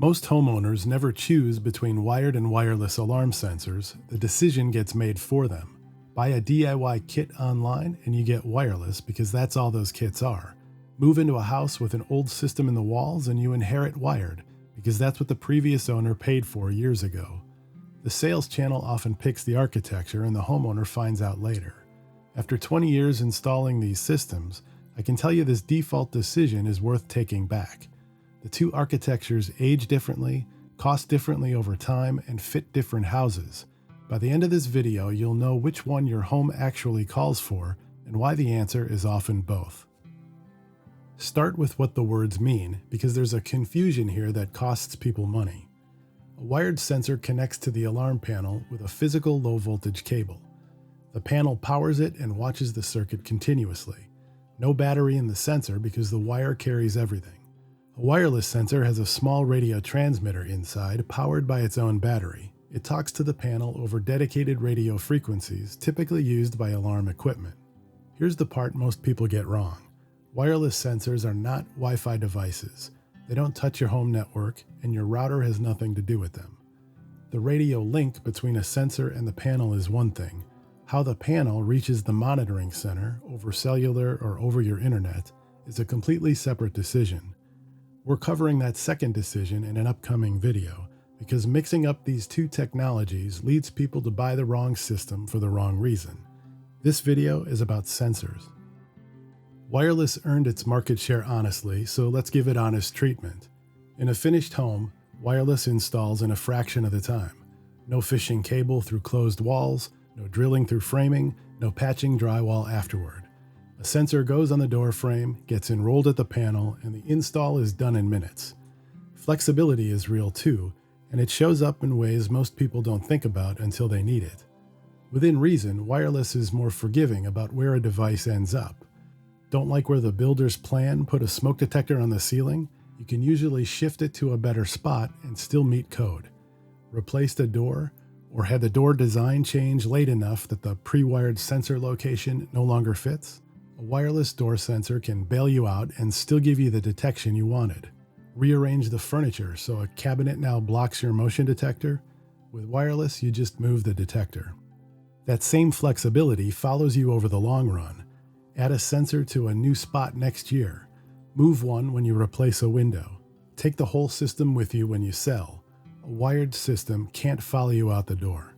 Most homeowners never choose between wired and wireless alarm sensors. The decision gets made for them. Buy a DIY kit online and you get wireless because that's all those kits are. Move into a house with an old system in the walls and you inherit wired because that's what the previous owner paid for years ago. The sales channel often picks the architecture and the homeowner finds out later. After 20 years installing these systems, I can tell you this default decision is worth taking back. The two architectures age differently, cost differently over time, and fit different houses. By the end of this video, you'll know which one your home actually calls for and why the answer is often both. Start with what the words mean, because there's a confusion here that costs people money. A wired sensor connects to the alarm panel with a physical low-voltage cable. The panel powers it and watches the circuit continuously. No battery in the sensor because the wire carries everything. A wireless sensor has a small radio transmitter inside, powered by its own battery. It talks to the panel over dedicated radio frequencies, typically used by alarm equipment. Here's the part most people get wrong. Wireless sensors are not Wi-Fi devices. They don't touch your home network, and your router has nothing to do with them. The radio link between a sensor and the panel is one thing. How the panel reaches the monitoring center, over cellular or over your internet, is a completely separate decision. We're covering that second decision in an upcoming video, because mixing up these two technologies leads people to buy the wrong system for the wrong reason. This video is about sensors. Wireless earned its market share honestly, so let's give it honest treatment. In a finished home, wireless installs in a fraction of the time. No fishing cable through closed walls, no drilling through framing, no patching drywall afterward. A sensor goes on the door frame, gets enrolled at the panel, and the install is done in minutes. Flexibility is real too, and it shows up in ways most people don't think about until they need it. Within reason, wireless is more forgiving about where a device ends up. Don't like where the builder's plan put a smoke detector on the ceiling? You can usually shift it to a better spot and still meet code. Replaced a door? Or had the door design change late enough that the pre-wired sensor location no longer fits? A wireless door sensor can bail you out and still give you the detection you wanted. Rearrange the furniture so a cabinet now blocks your motion detector? With wireless, you just move the detector. That same flexibility follows you over the long run. Add a sensor to a new spot next year. Move one when you replace a window. Take the whole system with you when you sell. A wired system can't follow you out the door.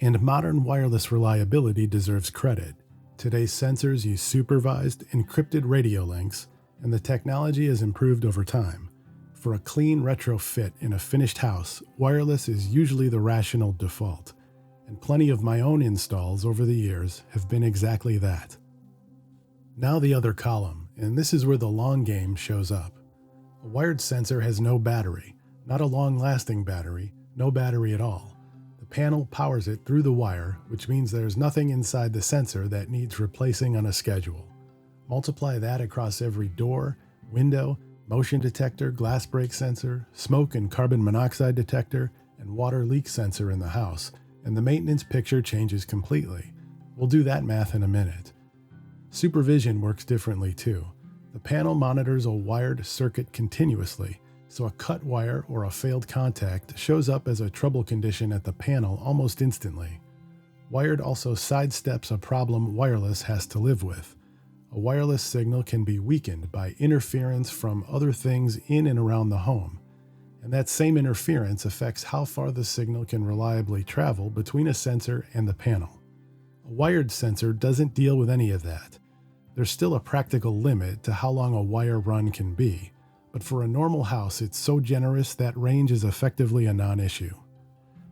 And modern wireless reliability deserves credit. Today's sensors use supervised, encrypted radio links, and the technology has improved over time. For a clean retrofit in a finished house, wireless is usually the rational default. And plenty of my own installs over the years have been exactly that. Now the other column, and this is where the long game shows up. A wired sensor has no battery. Not a long-lasting battery, no battery at all. The panel powers it through the wire, which means there's nothing inside the sensor that needs replacing on a schedule. Multiply that across every door, window, motion detector, glass break sensor, smoke and carbon monoxide detector, and water leak sensor in the house, and the maintenance picture changes completely. We'll do that math in a minute. Supervision works differently too. The panel monitors a wired circuit continuously, so a cut wire or a failed contact shows up as a trouble condition at the panel almost instantly. Wired also sidesteps a problem wireless has to live with. A wireless signal can be weakened by interference from other things in and around the home, and that same interference affects how far the signal can reliably travel between a sensor and the panel. A wired sensor doesn't deal with any of that. There's still a practical limit to how long a wire run can be, but for a normal house it's so generous that range is effectively a non-issue.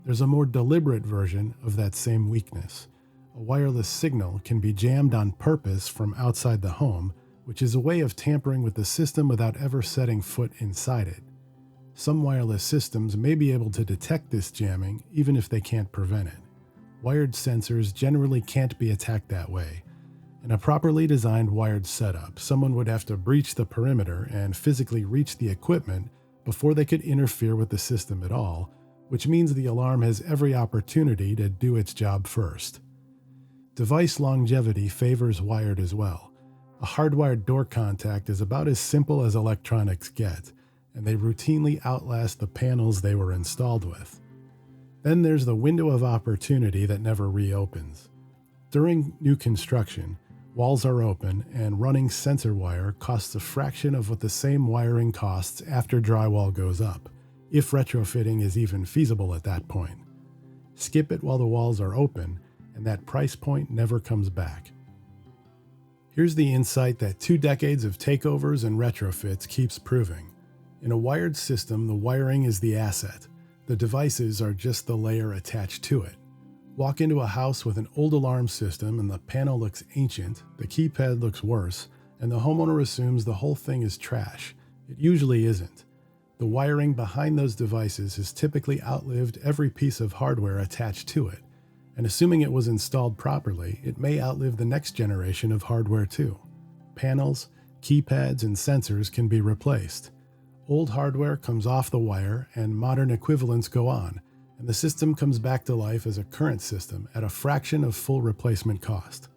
There's a more deliberate version of that same weakness. A wireless signal can be jammed on purpose from outside the home, which is a way of tampering with the system without ever setting foot inside it. Some wireless systems may be able to detect this jamming even if they can't prevent it. Wired sensors generally can't be attacked that way. In a properly designed wired setup, someone would have to breach the perimeter and physically reach the equipment before they could interfere with the system at all, which means the alarm has every opportunity to do its job first. Device longevity favors wired as well. A hardwired door contact is about as simple as electronics get, and they routinely outlast the panels they were installed with. Then there's the window of opportunity that never reopens. During new construction, walls are open and running sensor wire costs a fraction of what the same wiring costs after drywall goes up, if retrofitting is even feasible at that point. Skip it while the walls are open, and that price point never comes back. Here's the insight that 2 decades of takeovers and retrofits keeps proving. In a wired system, the wiring is the asset. The devices are just the layer attached to it. Walk into a house with an old alarm system and the panel looks ancient, the keypad looks worse, and the homeowner assumes the whole thing is trash. It usually isn't. The wiring behind those devices has typically outlived every piece of hardware attached to it, and assuming it was installed properly, it may outlive the next generation of hardware too. Panels, keypads, and sensors can be replaced. Old hardware comes off the wire and modern equivalents go on, and the system comes back to life as a current system at a fraction of full replacement cost.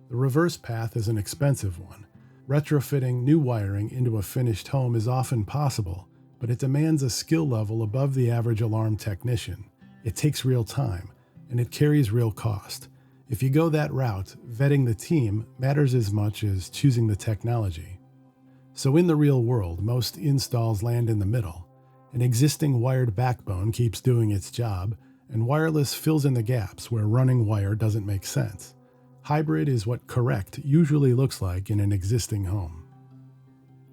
The reverse path is an expensive one. Retrofitting new wiring into a finished home is often possible, but it demands a skill level above the average alarm technician. It takes real time, and it carries real cost. If you go that route, vetting the team matters as much as choosing the technology. So in the real world, most installs land in the middle. An existing wired backbone keeps doing its job, and wireless fills in the gaps where running wire doesn't make sense. Hybrid is what correct usually looks like in an existing home.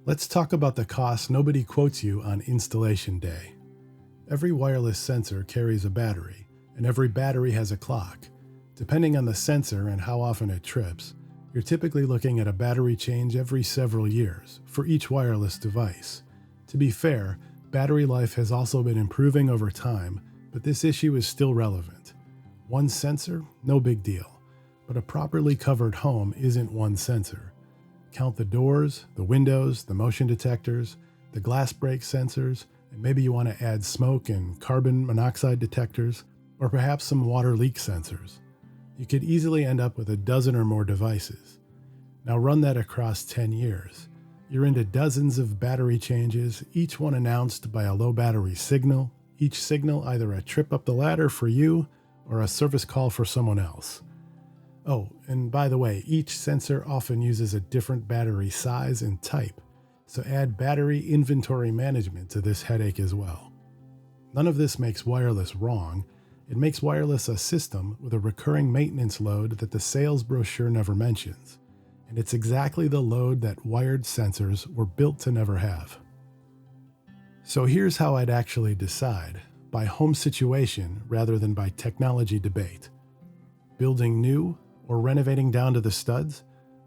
Let's talk about the cost nobody quotes you on installation day. Every wireless sensor carries a battery, and every battery has a clock. Depending on the sensor and how often it trips, you're typically looking at a battery change every several years for each wireless device. To be fair, battery life has also been improving over time, but this issue is still relevant. One sensor? No big deal. But a properly covered home isn't one sensor. Count the doors, the windows, the motion detectors, the glass break sensors, and maybe you want to add smoke and carbon monoxide detectors, or perhaps some water leak sensors. You could easily end up with a dozen or more devices. Now run that across 10 years. You're into dozens of battery changes, each one announced by a low battery signal, each signal either a trip up the ladder for you or a service call for someone else. Oh, and by the way, each sensor often uses a different battery size and type, so add battery inventory management to this headache as well. None of this makes wireless wrong. It makes wireless a system with a recurring maintenance load that the sales brochure never mentions. And it's exactly the load that wired sensors were built to never have. So here's how I'd actually decide, by home situation rather than by technology debate. Building new or renovating down to the studs?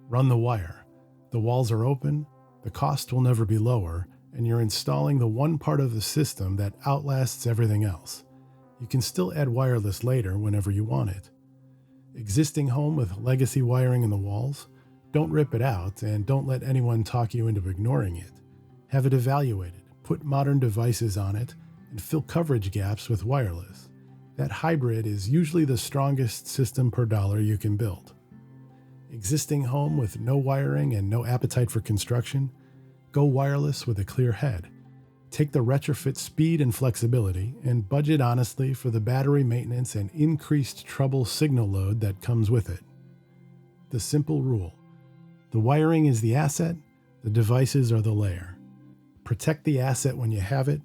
Run the wire. The walls are open, the cost will never be lower, and you're installing the one part of the system that outlasts everything else. You can still add wireless later whenever you want it. Existing home with legacy wiring in the walls? Don't rip it out, and don't let anyone talk you into ignoring it. Have it evaluated, put modern devices on it, and fill coverage gaps with wireless. That hybrid is usually the strongest system per dollar you can build. Existing home with no wiring and no appetite for construction? Go wireless with a clear head. Take the retrofit speed and flexibility, and budget honestly for the battery maintenance and increased trouble signal load that comes with it. The simple rule: the wiring is the asset, the devices are the layer. Protect the asset when you have it,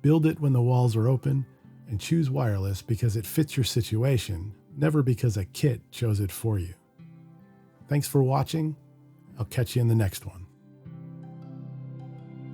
build it when the walls are open, and choose wireless because it fits your situation, never because a kit chose it for you. Thanks for watching. I'll catch you in the next one.